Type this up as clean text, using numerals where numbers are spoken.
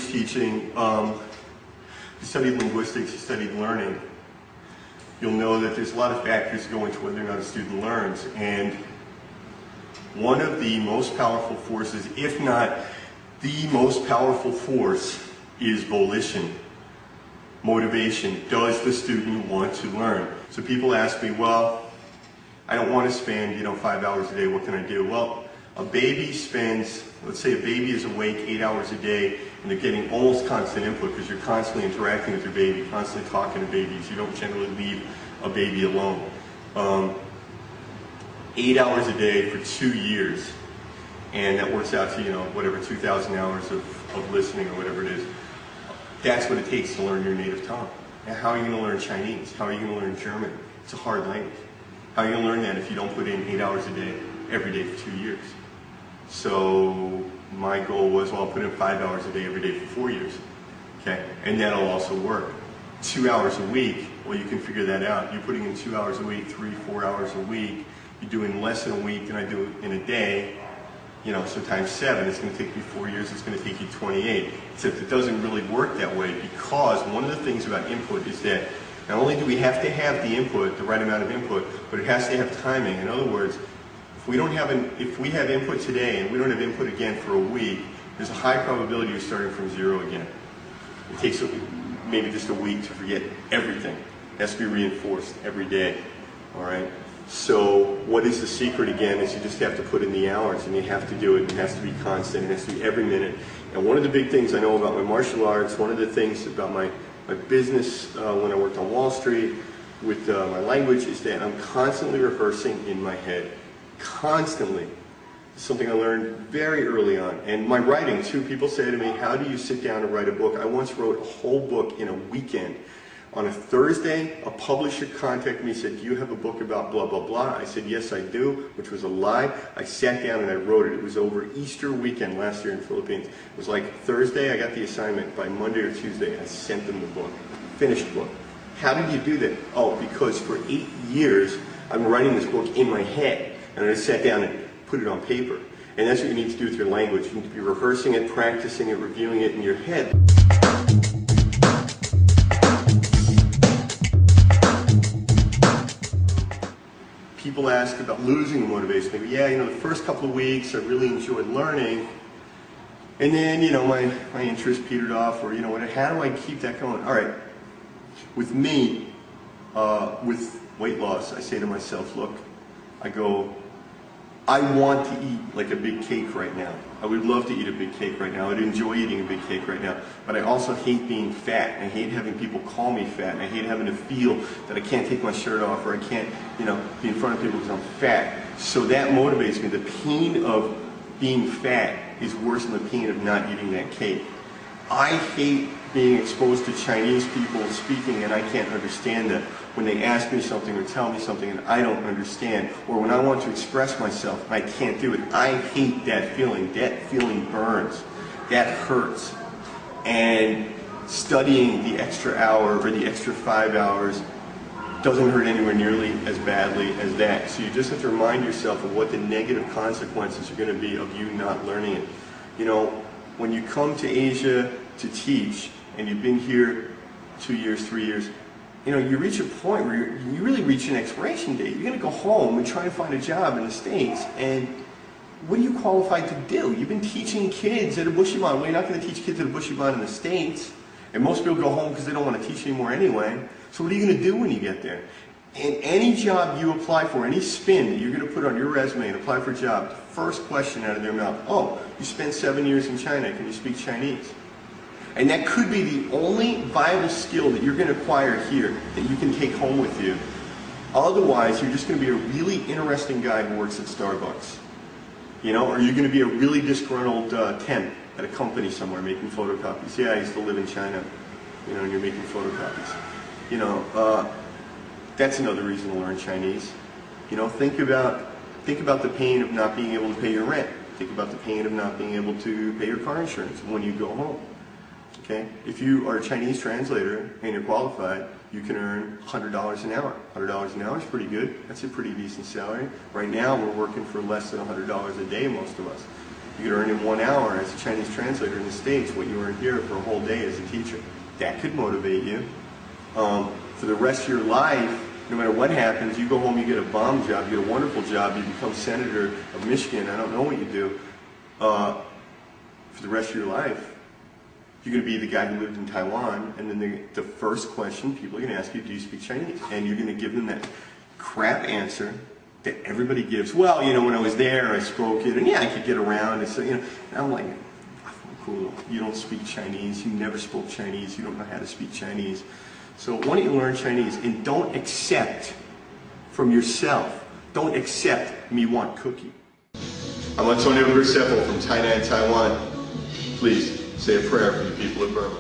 English teaching, you studied linguistics, you studied learning, you'll know that there's a lot of factors go into whether or not a student learns. And one of the most powerful forces, if not the most powerful force, is volition, motivation. Does the student want to learn? So people ask me, well, I don't want to spend 5 hours a day, what can I do? Well, a baby spends, let's say a baby is awake 8 hours a day and they're getting almost constant input because you're constantly interacting with your baby, constantly talking to babies. You don't generally leave a baby alone. 8 hours a day for 2 years, and that works out to, whatever, 2,000 hours of listening or whatever it is. That's what it takes to learn your native tongue. Now, how are you going to learn Chinese? How are you going to learn German? It's a hard language. How are you going to learn that if you don't put in 8 hours a day, every day for 2 years? So my goal was, well, I'll put in 5 hours a day every day for 4 years. Okay, and that'll also work. 2 hours a week, well, you can figure that out. You're putting in 2 hours a week, 3-4 hours a week. You're doing less in a week than I do in a day. So times 7, it's going to take you 4 years, it's going to take you 28. Except it doesn't really work that way, because one of the things about input is that not only do we have to have the input, the right amount of input, but it has to have timing. In other words, if we have input today and we don't have input again for a week, there's a high probability of starting from 0 again. It takes maybe just a week to forget everything. It has to be reinforced every day. All right? So what is the secret again is you just have to put in the hours, and you have to do it. It has to be constant. It has to be every minute. And one of the big things I know about my martial arts, one of the things about my business when I worked on Wall Street with my language, is that I'm constantly rehearsing in my head. Constantly. It's something I learned very early on. And my writing too, people say to me, how do you sit down and write a book? I once wrote a whole book in a weekend. On a Thursday, a publisher contacted me and said, do you have a book about blah, blah, blah? I said, yes, I do, which was a lie. I sat down and I wrote it. It was over Easter weekend last year in the Philippines. It was like Thursday, I got the assignment. By Monday or Tuesday, I sent them the book. Finished book. How did you do that? Oh, because for 8 years, I've been writing this book in my head. And I sat down and put it on paper. And that's what you need to do with your language. You need to be rehearsing it, practicing it, reviewing it in your head. People ask about losing the motivation. They go, yeah, the first couple of weeks I really enjoyed learning, and then, my interest petered off, or, how do I keep that going? All right, with me, with weight loss, I say to myself, look, I want to eat like a big cake right now. I would love to eat a big cake right now. I'd enjoy eating a big cake right now. But I also hate being fat. I hate having people call me fat. And I hate having to feel that I can't take my shirt off, or I can't, be in front of people because I'm fat. So that motivates me. The pain of being fat is worse than the pain of not eating that cake. I hate being exposed to Chinese people speaking and I can't understand them. When they ask me something or tell me something and I don't understand, or when I want to express myself and I can't do it, I hate that feeling. That feeling burns. That hurts. And studying the extra hour or the extra 5 hours doesn't hurt anywhere nearly as badly as that. So you just have to remind yourself of what the negative consequences are going to be of you not learning it. When you come to Asia to teach, and you've been here 2 years, 3 years, you reach a point where you really reach an expiration date. You're going to go home and try to find a job in the States, and what are you qualified to do? You've been teaching kids at a Bushiban. Well, you're not going to teach kids at a Bushiban in the States, and most people go home because they don't want to teach anymore anyway. So what are you going to do when you get there? And any job you apply for, any spin that you're going to put on your resume and apply for a job, the first question out of their mouth, oh, you spent 7 years in China, can you speak Chinese? And that could be the only viable skill that you're going to acquire here that you can take home with you. Otherwise, you're just going to be a really interesting guy who works at Starbucks. Or you're going to be a really disgruntled temp at a company somewhere making photocopies. Yeah, I used to live in China, and you're making photocopies. That's another reason to learn Chinese. Think about the pain of not being able to pay your rent. Think about the pain of not being able to pay your car insurance when you go home. Okay? If you are a Chinese translator and you're qualified, you can earn $100 an hour. $100 an hour is pretty good. That's a pretty decent salary. Right now, we're working for less than $100 a day, most of us. You could earn in 1 hour as a Chinese translator in the States what you earn here for a whole day as a teacher. That could motivate you. For the rest of your life, no matter what happens, you go home, you get a bomb job, you get a wonderful job, you become senator of Michigan, I don't know what you do. For the rest of your life, you're going to be the guy who lived in Taiwan, and then the first question people are going to ask you, do you speak Chinese? And you're going to give them that crap answer that everybody gives. Well, you know, when I was there, I spoke it, and yeah, I could get around, and so, you know, and I'm like, cool, you don't speak Chinese, you never spoke Chinese, you don't know how to speak Chinese. So why don't you learn Chinese, and don't accept from yourself, don't accept me want cookie. I'm Antonio Graceffo from Tainan, Taiwan. Please say a prayer for the people of Burma.